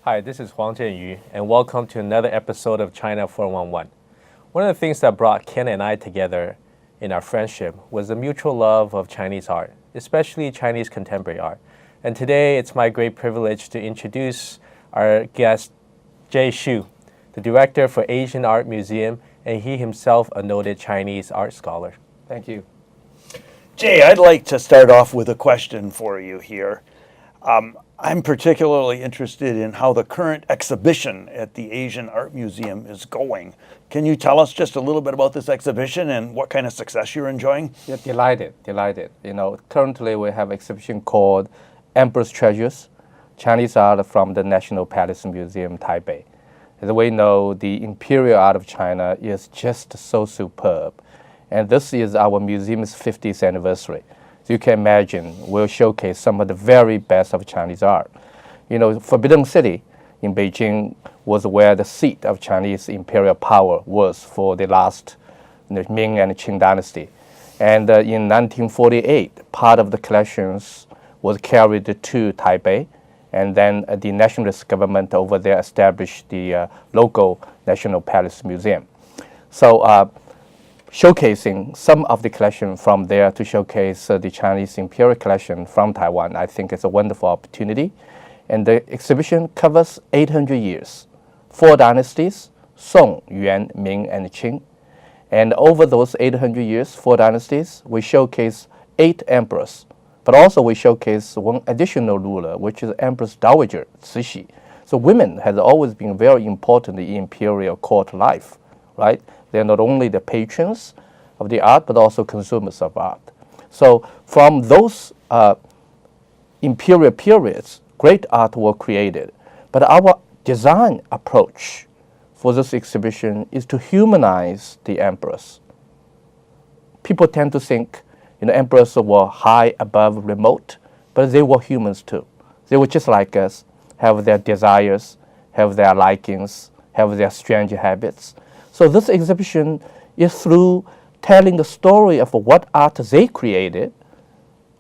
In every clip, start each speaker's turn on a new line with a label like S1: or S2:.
S1: Hi, this is Huang Jianyu, and welcome to another episode of China 411. One of the things that brought Ken and I together in our friendship was the mutual love of Chinese art, especially Chinese contemporary art. And today, it's my great privilege to introduce our guest, Jay Xu, the director for Asian Art Museum, and he himself a noted Chinese art scholar.
S2: Thank you.
S3: Jay, I'd like to start off with a question for you here. I'm particularly interested in how the current exhibition at the Asian Art Museum is going. Can you tell us just a little bit about this exhibition and what kind of success you're enjoying?
S2: Yeah, delighted. Currently we have an exhibition called Emperor's Treasures, Chinese art from the National Palace Museum, Taipei. As we know, the imperial art of China is just so superb. And this is our museum's 50th anniversary. So you can imagine, we'll showcase some of the very best of Chinese art. Forbidden City in Beijing was where the seat of Chinese imperial power was for the last Ming and Qing dynasty. And in 1948, part of the collections was carried to Taipei, and then the nationalist government over there established the local National Palace Museum. So showcasing some of the collection from there to showcase the Chinese imperial collection from Taiwan, I think it's a wonderful opportunity. And the exhibition covers 800 years, 4 dynasties, Song, Yuan, Ming, and Qing. And over those 800 years, 4 dynasties, we showcase 8 emperors. But also we showcase one additional ruler, which is Empress Dowager Cixi. So women has always been very important in imperial court life, right? They're not only the patrons of the art, but also consumers of art. So from those imperial periods, great art were created. But our design approach for this exhibition is to humanize the emperors. People tend to think emperors were high above remote, but they were humans too. They were just like us, have their desires, have their likings, have their strange habits. So this exhibition is through telling the story of what art they created,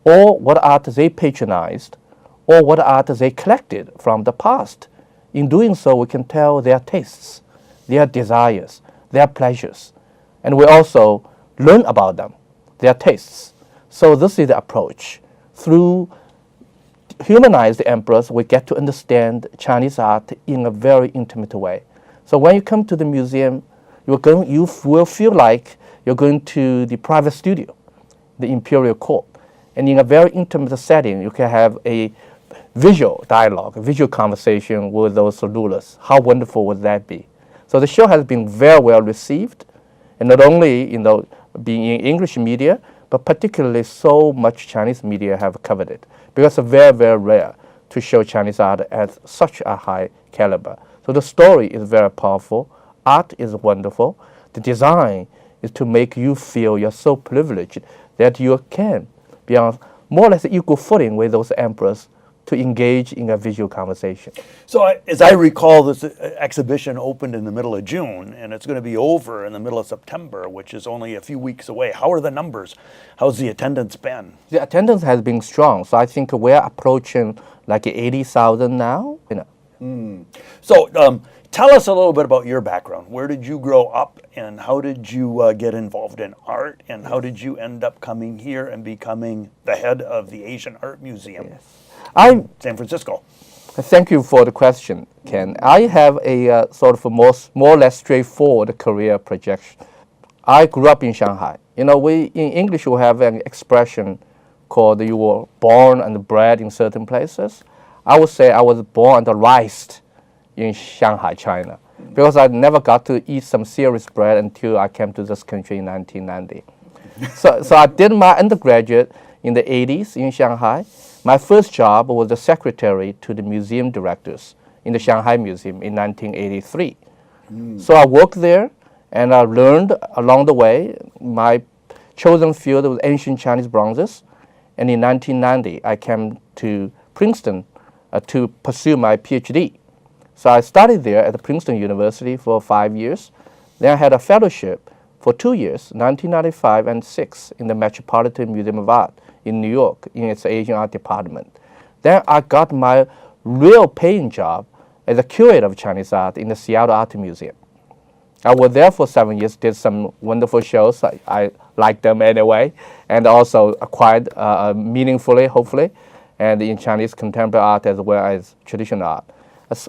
S2: or what art they patronized, or what art they collected from the past. In doing so, we can tell their tastes, their desires, their pleasures, and we also learn about them, their tastes. So this is the approach. Through humanize the emperors, we get to understand Chinese art in a very intimate way. So when you come to the museum, you will feel like you're going to the private studio, the imperial court. And in a very intimate setting, you can have a visual dialogue, a visual conversation with those rulers. How wonderful would that be? So the show has been very well received, and not only being in English media, but particularly so much Chinese media have covered it, because it's very, very rare to show Chinese art at such a high caliber. So the story is very powerful. Art is wonderful. The design is to make you feel you're so privileged that you can be on more or less equal footing with those emperors to engage in a visual conversation.
S3: So as I recall, this exhibition opened in the middle of June, and it's going to be over in the middle of September, which is only a few weeks away. How are the numbers? How's the attendance been?
S2: The attendance has been strong, so I think we're approaching like 80,000 now.
S3: So tell us a little bit about your background. Where did you grow up, and how did you get involved in art, and how did you end up coming here and becoming the head of the Asian Art Museum in San Francisco?
S2: Thank you for the question, Ken. I have a sort of a more or less straightforward career projection. I grew up in Shanghai. In English we have an expression called you were born and bred in certain places. I would say I was born and raised in Shanghai, China, because I never got to eat some serious bread until I came to this country in 1990. So I did my undergraduate in the 80s in Shanghai. My first job was the secretary to the museum directors in the Shanghai Museum in 1983. So I worked there, and I learned along the way. My chosen field was ancient Chinese bronzes, and in 1990 I came to Princeton to pursue my PhD. So I studied there at Princeton University for 5 years. Then I had a fellowship for 2 years, 1995 and 6, in the Metropolitan Museum of Art in New York in its Asian art department. Then I got my real paying job as a curator of Chinese art in the Seattle Art Museum. I was there for 7 years, did some wonderful shows. I liked them anyway, and also acquired meaningfully, hopefully, and in Chinese contemporary art as well as traditional art.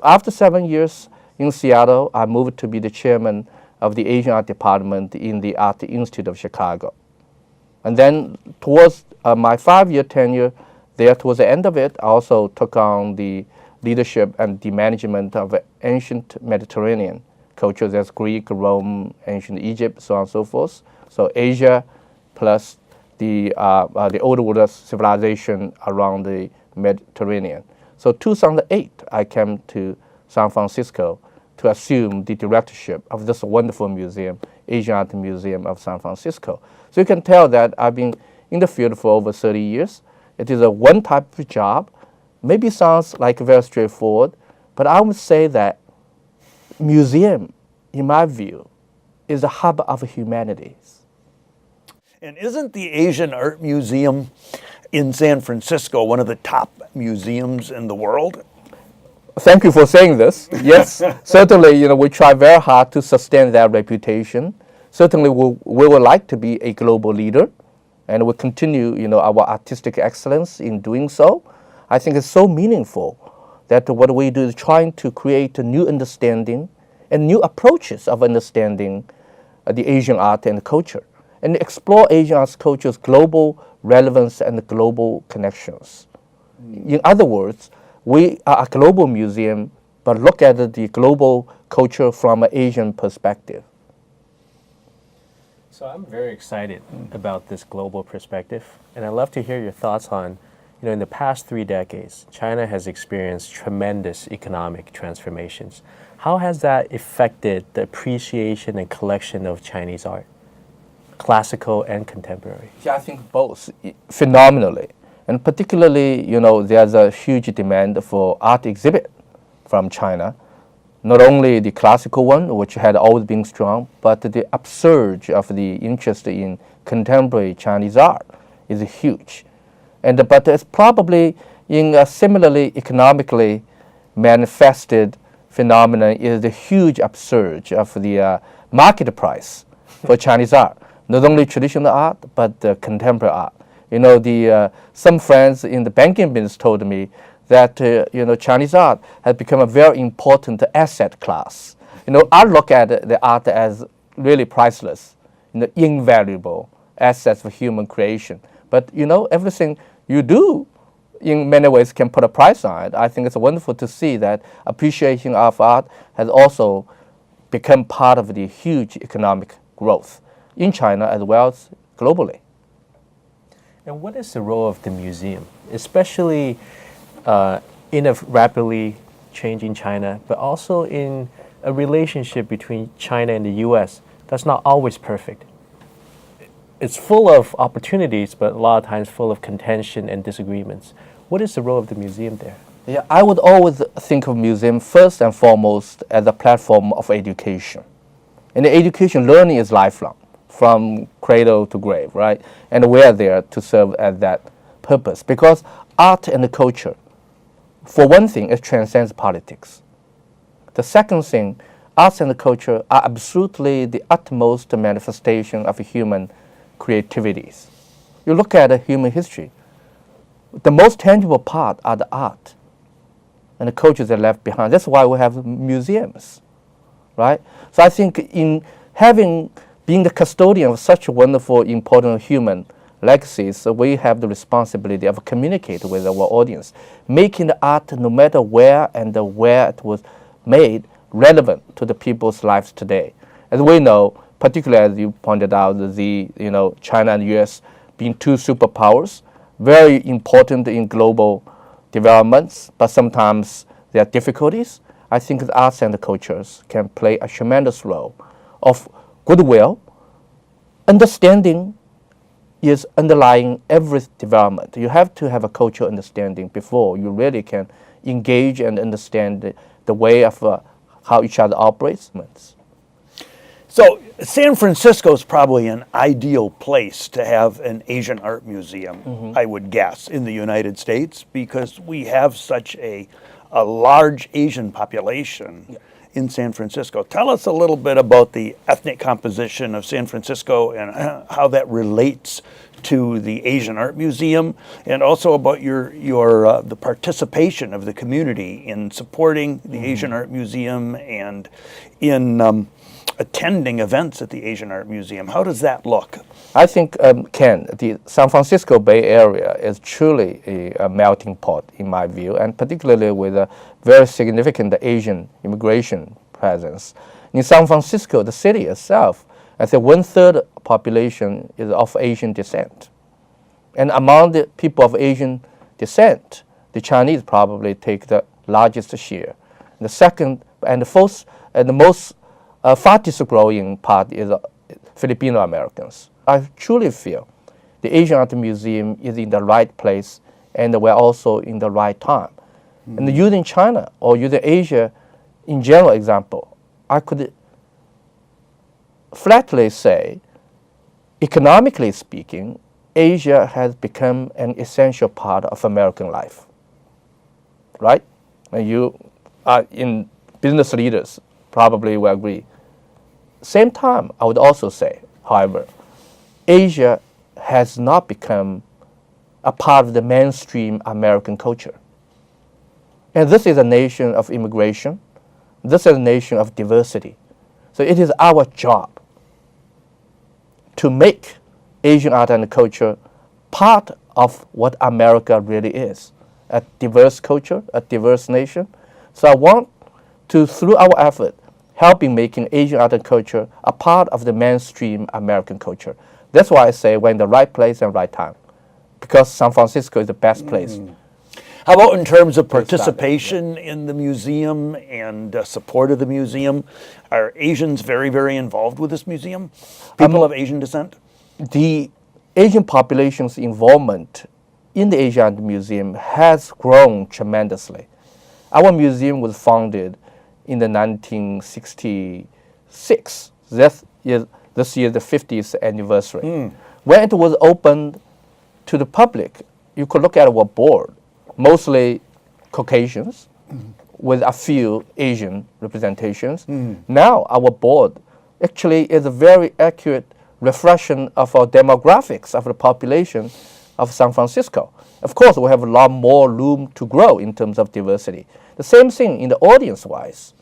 S2: After 7 years in Seattle, I moved to be the chairman of the Asian Art Department in the Art Institute of Chicago. And then towards my 5-year tenure there, towards the end of it, I also took on the leadership and the management of ancient Mediterranean cultures as Greek, Rome, ancient Egypt, so on and so forth. So Asia plus the old world civilization around the Mediterranean. So 2008, I came to San Francisco to assume the directorship of this wonderful museum, Asian Art Museum of San Francisco. So you can tell that I've been in the field for over 30 years. It is a one type of job. Maybe sounds like very straightforward, but I would say that museum, in my view, is a hub of humanities.
S3: And isn't the Asian Art Museum in San Francisco one of the top museums in the world?
S2: Thank you for saying this. Yes, certainly, we try very hard to sustain that reputation. Certainly, we would like to be a global leader, and we continue, our artistic excellence in doing so. I think it's so meaningful that what we do is trying to create a new understanding and new approaches of understanding the Asian art and culture, and explore Asian arts culture's global relevance and global connections. In other words, we are a global museum, but look at the global culture from an Asian perspective.
S1: So I'm very excited about this global perspective, and I'd love to hear your thoughts on, in the past 3 decades, China has experienced tremendous economic transformations. How has that affected the appreciation and collection of Chinese art, classical and contemporary?
S2: Yeah, I think both, phenomenally. And particularly, there's a huge demand for art exhibit from China. Not only the classical one, which had always been strong, but the upsurge of the interest in contemporary Chinese art is huge. But it's probably in a similarly economically manifested phenomenon is the huge upsurge of the market price for Chinese art. Not only traditional art, but contemporary art. Some friends in the banking business told me that Chinese art has become a very important asset class. I look at the art as really priceless, invaluable assets for human creation. But everything you do, in many ways, can put a price on it. I think it's wonderful to see that appreciation of art has also become part of the huge economic growth in China as well as globally.
S1: And what is the role of the museum, especially in a rapidly changing China, but also in a relationship between China and the U.S. that's not always perfect? It's full of opportunities, but a lot of times full of contention and disagreements. What is the role of the museum there?
S2: Yeah, I would always think of museum first and foremost as a platform of education. And the education, learning is lifelong, from cradle to grave, right? And we are there to serve as that purpose, because art and culture, for one thing, it transcends politics. The second thing, arts and culture are absolutely the utmost manifestation of human creativities. You look at human history, the most tangible part are the art and the cultures that are left behind. That's why we have museums, right? So I think in being the custodian of such wonderful, important human legacies, we have the responsibility of communicating with our audience, making the art, no matter where it was made, relevant to the people's lives today. As we know, particularly as you pointed out, China and U.S. being two superpowers, very important in global developments, but sometimes there are difficulties. I think the arts and the cultures can play a tremendous role of goodwill. Understanding is underlying every development. You have to have a cultural understanding before you really can engage and understand the way of how each other operates.
S3: So San Francisco is probably an ideal place to have an Asian art museum, I would guess, in the United States, because we have such a a large Asian population in San Francisco. Tell us a little bit about the ethnic composition of San Francisco and how that relates to the Asian Art Museum, and also about your the participation of the community in supporting the Asian Art Museum and in attending events at the Asian Art Museum. How does that look?
S2: I think, Ken, the San Francisco Bay Area is truly a melting pot, in my view, and particularly with a very significant Asian immigration presence. In San Francisco, the city itself, I think 1/3 population is of Asian descent. And among the people of Asian descent, the Chinese probably take the largest share. The second and the fourth and the most fastest growing part is Filipino Americans. I truly feel the Asian Art Museum is in the right place and we're also in the right time. And using China or using Asia in general example, I could flatly say, economically speaking, Asia has become an essential part of American life, right? And you are in business leaders probably will agree. Same time, I would also say, however, Asia has not become a part of the mainstream American culture. And this is a nation of immigration. This is a nation of diversity. So it is our job to make Asian art and culture part of what America really is, a diverse culture, a diverse nation. So I want to, through our effort, helping making Asian art and culture a part of the mainstream American culture. That's why I say we're in the right place and right time, because San Francisco is the best place.
S3: How about in terms of participation in the museum and support of the museum? Are Asians very, very involved with this museum? People of Asian descent?
S2: The Asian population's involvement in the Asian Art Museum has grown tremendously. Our museum was founded in the 1966. This year the 50th anniversary. When it was opened to the public, you could look at our board, mostly Caucasians, with a few Asian representations. Now our board actually is a very accurate reflection of our demographics of the population of San Francisco. Of course, we have a lot more room to grow in terms of diversity. The same thing in the audience-wise.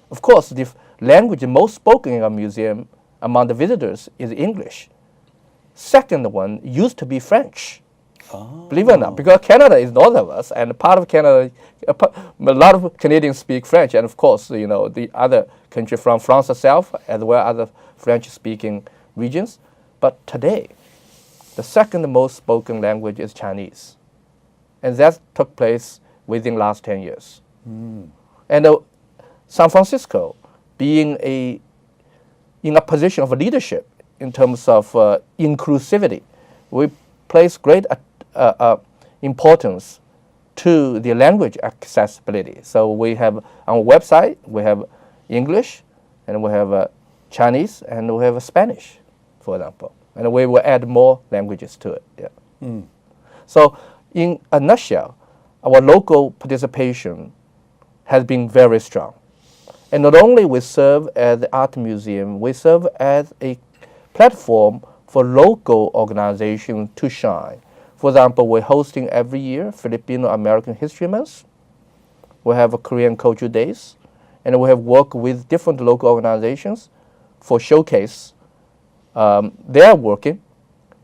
S2: Of course, the language most spoken in our museum among the visitors is English. Second one used to be French. Believe it or not, because Canada is north of us, and part of Canada, a lot of Canadians speak French, and of course, you know, the other country from France itself, as well as other French-speaking regions. But today, the second most spoken language is Chinese, and that took place within the last 10 years. And San Francisco, being in a position of leadership in terms of inclusivity, we place great importance to the language accessibility. So we have on our website, we have English, and we have Chinese, and we have Spanish, for example. And we will add more languages to it. Yeah. So in a nutshell, our local participation has been very strong. And not only we serve as the art museum, we serve as a platform for local organizations to shine. For example, we're hosting every year Filipino American History Month. We have a Korean Culture Days, and we have worked with different local organizations for showcase their working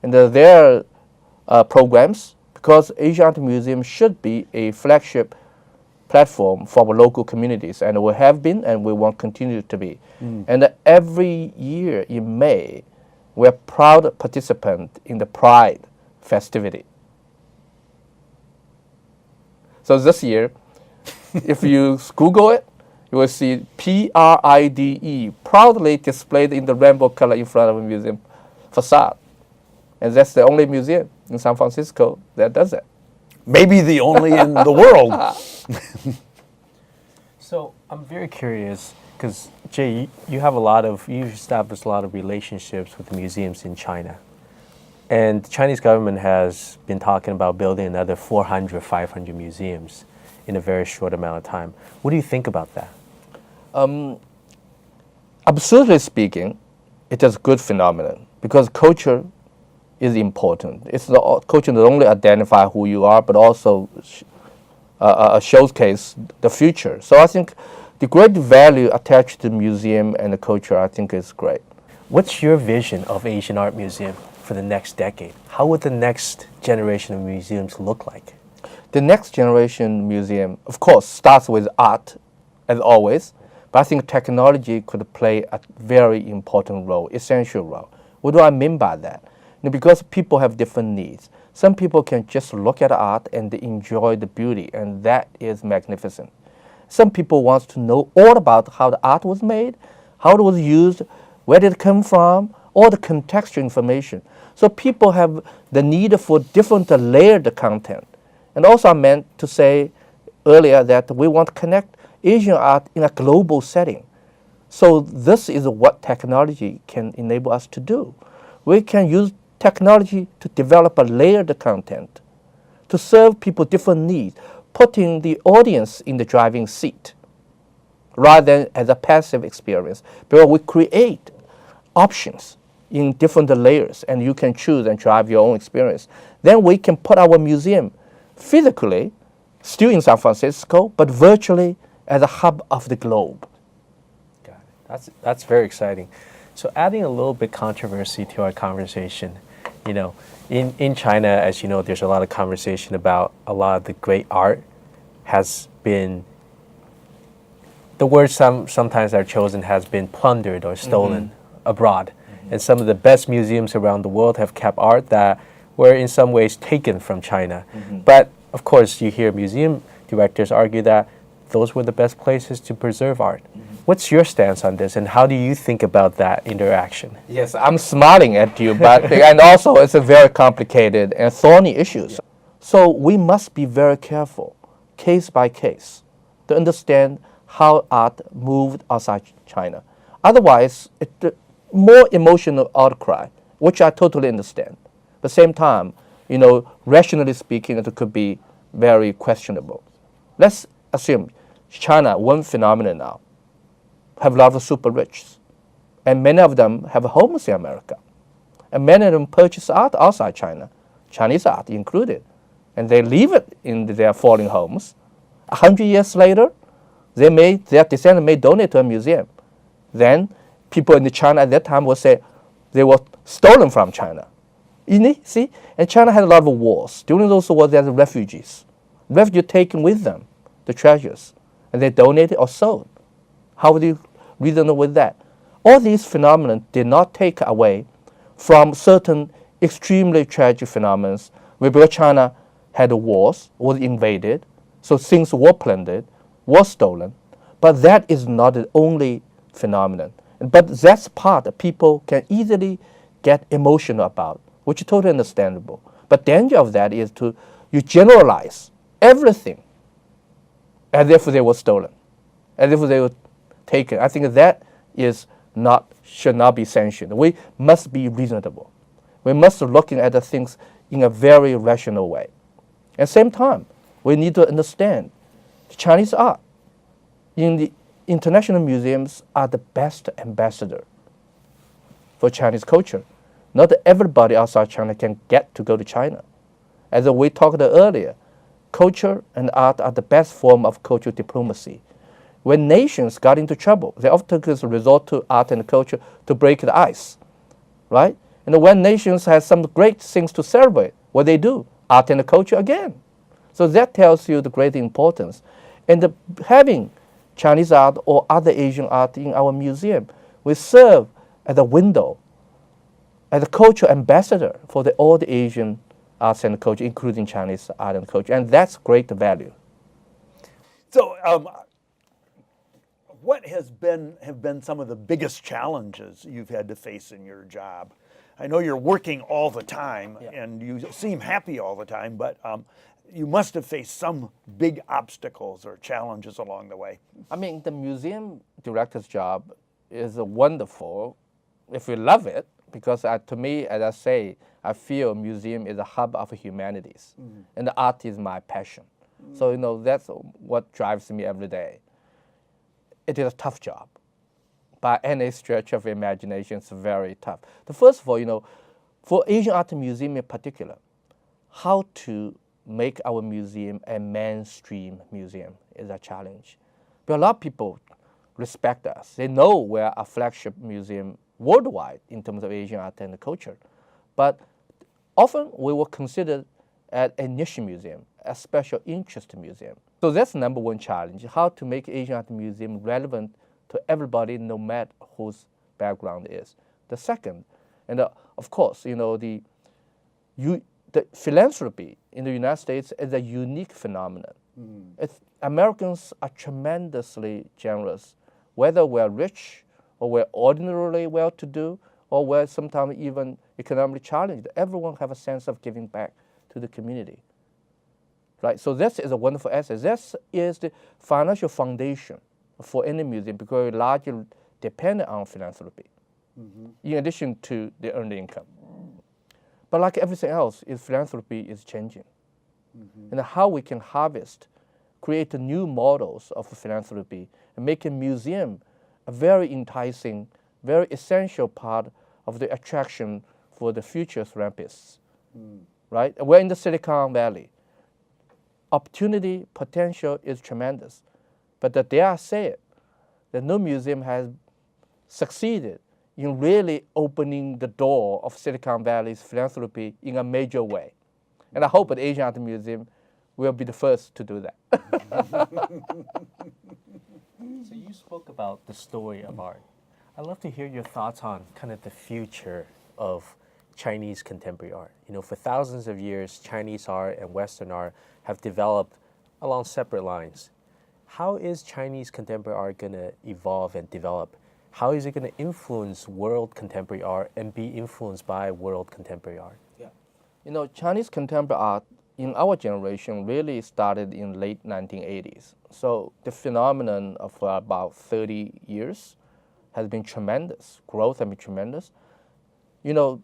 S2: and their programs, because Asian Art Museum should be a flagship platform for our local communities, and we have been and we want to continue to be. And every year in May, we're proud participant in the Pride festivity. So this year, if you Google it, you will see PRIDE proudly displayed in the rainbow color in front of a museum facade. And that's the only museum in San Francisco that does it.
S3: Maybe the only in the world.
S1: So I'm very curious, because Jay, you've established a lot of relationships with the museums in China. And the Chinese government has been talking about building another 400, 500 museums. in a very short amount of time. What do you think about that?
S2: Absurdly speaking, it is a good phenomenon because culture is important. It's the culture not only identify who you are, but also showcase the future. So I think the great value attached to the museum and the culture, I think, is great.
S1: What's your vision of Asian Art Museum for the next decade? How would the next generation of museums look like?
S2: The next generation museum, of course, starts with art, as always, but I think technology could play a very important role, essential role. What do I mean by that? Because people have different needs. Some people can just look at art and enjoy the beauty, and that is magnificent. Some people want to know all about how the art was made, how it was used, where did it come from, all the contextual information. So people have the need for different layered content. And also I meant to say earlier that we want to connect Asian art in a global setting. So this is what technology can enable us to do. We can use technology to develop a layered content, to serve people different needs, putting the audience in the driving seat rather than as a passive experience. Because we create options in different layers and you can choose and drive your own experience. Then we can put our museum physically, still in San Francisco, but virtually as a hub of the globe.
S1: Got it. That's very exciting. So adding a little bit controversy to our conversation, you know, in China, as you know, there's a lot of conversation about a lot of the great art has been, the word sometimes are chosen, has been plundered or stolen abroad. And some of the best museums around the world have kept art that were in some ways taken from China. But of course, you hear museum directors argue that those were the best places to preserve art. What's your stance on this, and how do you think about that interaction?
S2: Yes, I'm smiling at you, but and also it's a very complicated and thorny issue. So we must be very careful, case by case, to understand how art moved outside China. Otherwise, it's more emotional outcry, which I totally understand. At the same time, you know, rationally speaking, it could be very questionable. Let's assume China, one phenomenon now, have a lot of super rich, and many of them have homes in America, and many of them purchase art outside China, Chinese art included, and they leave it in their foreign homes. 100 years later, their descendants may donate to a museum. Then people in China at that time will say they were stolen from China. See, and China had a lot of wars. During those wars, there were refugees. Refugees taken with them the treasures, and they donated or sold. How would you reason with that? All these phenomena did not take away from certain extremely tragic phenomena where China had wars, was invaded, so things were plundered, were stolen. But that is not the only phenomenon. But that's part that people can easily get emotional about, which is totally understandable. But danger of that is you generalize everything as if they were stolen, as if they were taken. I think that should not be sanctioned. We must be reasonable. We must be looking at the things in a very rational way. At the same time, we need to understand the Chinese art in the international museums are the best ambassador for Chinese culture. Not everybody outside China can get to go to China. As we talked earlier, culture and art are the best form of cultural diplomacy. When nations got into trouble, they often resort to art and culture to break the ice, right? And when nations have some great things to celebrate, what they do? Art and culture again. So that tells you the great importance. And having Chinese art or other Asian art in our museum will serve as a window, as a cultural ambassador for all the Asian arts and culture, including Chinese art and culture. And that's great value.
S3: So what have been some of the biggest challenges you've had to face in your job? I know you're working all the time, and you seem happy all the time, but you must have faced some big obstacles or challenges along the way.
S2: I mean, the museum director's job is wonderful if you love it, because to me, as I say, I feel museum is a hub of humanities, and the art is my passion. So, that's what drives me every day. It is a tough job. By any stretch of imagination, it's very tough. The first of all, for Asian Art Museum in particular, how to make our museum a mainstream museum is a challenge. But a lot of people respect us. They know we're a flagship museum worldwide in terms of Asian art and culture. But often we were considered as a niche museum, a special interest museum. So that's the number one challenge, how to make Asian Art Museum relevant to everybody, no matter whose background is. The second, and of course, the philanthropy in the United States is a unique phenomenon. Americans are tremendously generous, whether we're rich or we're ordinarily well-to-do or we're sometimes even economically challenged. Everyone have a sense of giving back to the community. Right? So this is a wonderful asset. This is the financial foundation for any museum because it largely depends on philanthropy, in addition to the earned income. But like everything else, philanthropy is changing. And how we can harvest, create new models of philanthropy, and make a museum a very enticing, very essential part of the attraction for the future philanthropists. Right? We're in the Silicon Valley. Opportunity, potential is tremendous. But dare I say it, that no museum has succeeded in really opening the door of Silicon Valley's philanthropy in a major way. And I hope that Asian Art Museum will be the first to do that.
S1: So you spoke about the story of art. I'd love to hear your thoughts on kind of the future of Chinese contemporary art. For thousands of years, Chinese art and Western art have developed along separate lines. How is Chinese contemporary art going to evolve and develop? How is it going to influence world contemporary art and be influenced by world contemporary art?
S2: Yeah. Chinese contemporary art in our generation really started in late 1980s. So the phenomenon of about 30 years has been tremendous. Growth has been tremendous.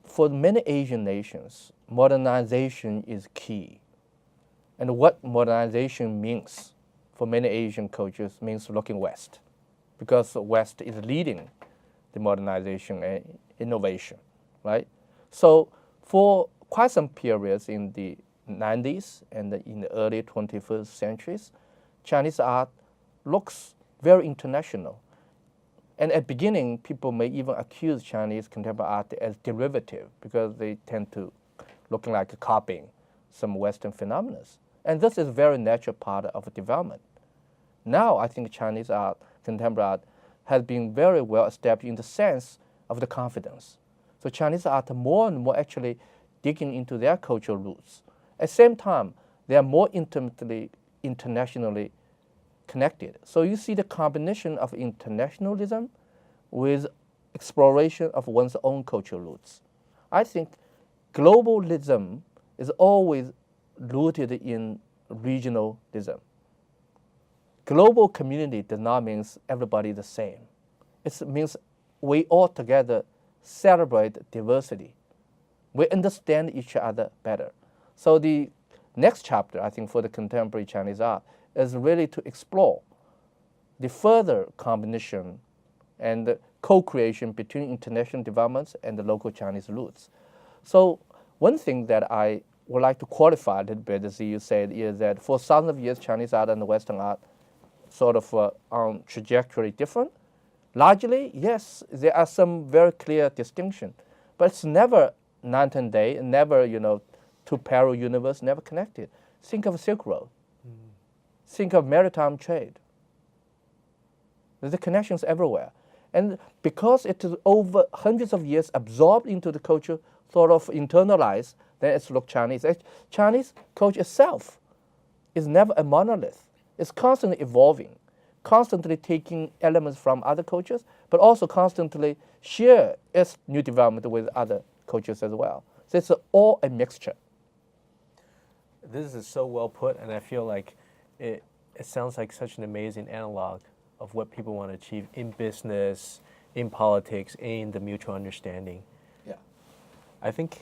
S2: For many Asian nations, modernization is key. And what modernization means for many Asian cultures means looking west, because the West is leading the modernization and innovation, right? So for quite some periods in the 90s and in the early 21st centuries, Chinese art looks very international. And at the beginning, people may even accuse Chinese contemporary art as derivative because they tend to looking like copying some Western phenomena. And this is a very natural part of development. Now, I think Chinese art, contemporary art, has been very well established in the sense of the confidence. So Chinese art more and more actually digging into their cultural roots. At the same time, they are more intimately, internationally connected. So you see the combination of internationalism with exploration of one's own cultural roots. I think globalism is always rooted in regionalism. Global community does not mean everybody the same. It means we all together celebrate diversity. We understand each other better. So the next chapter, I think, for the contemporary Chinese art is really to explore the further combination and the co-creation between international developments and the local Chinese roots. So one thing that I would like to qualify a little bit, as you said, is that for thousands of years, Chinese art and Western art sort of on trajectory different. Largely, yes, there are some very clear distinction, but it's never night and day, never, two parallel universe, never connected. Think of Silk Road. Think of maritime trade. There's the connections everywhere. And because it is over hundreds of years absorbed into the culture, sort of internalized, then it's look Chinese. Chinese culture itself is never a monolith. It's constantly evolving, constantly taking elements from other cultures, but also constantly share its new development with other cultures as well. So it's all a mixture.
S1: This is so well put, and I feel like it sounds like such an amazing analog of what people want to achieve in business, in politics, in the mutual understanding.
S2: Yeah.
S1: I think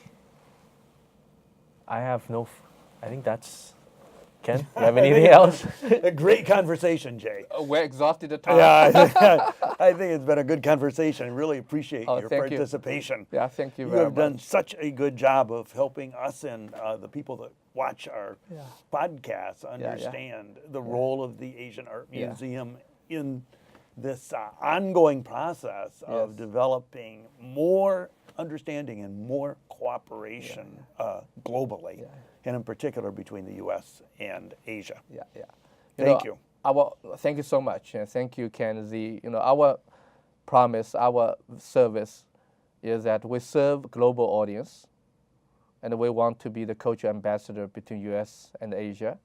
S1: that's Ken, you have anything else?
S3: A great conversation, Jay.
S2: We're exhausted at time.
S3: Yeah, I think it's been a good conversation. I really appreciate
S2: Oh,
S3: your
S2: thank you.
S3: participation.
S2: Yeah, thank you
S3: You
S2: very
S3: have
S2: much.
S3: done such a good job of helping us and the people that watch our podcasts understand the role of the Asian Art
S2: Yeah.
S3: Museum in this ongoing process of
S2: Yes.
S3: developing more understanding and more cooperation globally, and in particular between the U.S. and Asia.
S2: Yeah, yeah.
S3: Thank you.
S2: Thank you so much, and thank you, Ken. Our promise, our service, is that we serve global audience, and we want to be the culture ambassador between U.S. and Asia,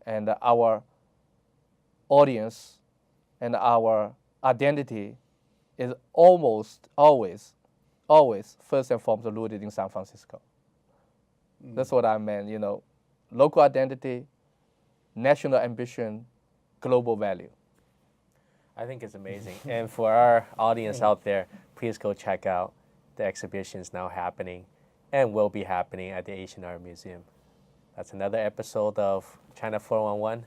S2: and our audience and our identity is almost always first and foremost rooted in San Francisco. That's what I meant, local identity, national ambition, global value.
S1: I think it's amazing. And for our audience out there, please go check out the exhibitions now happening and will be happening at the Asian Art Museum. That's another episode of China 411.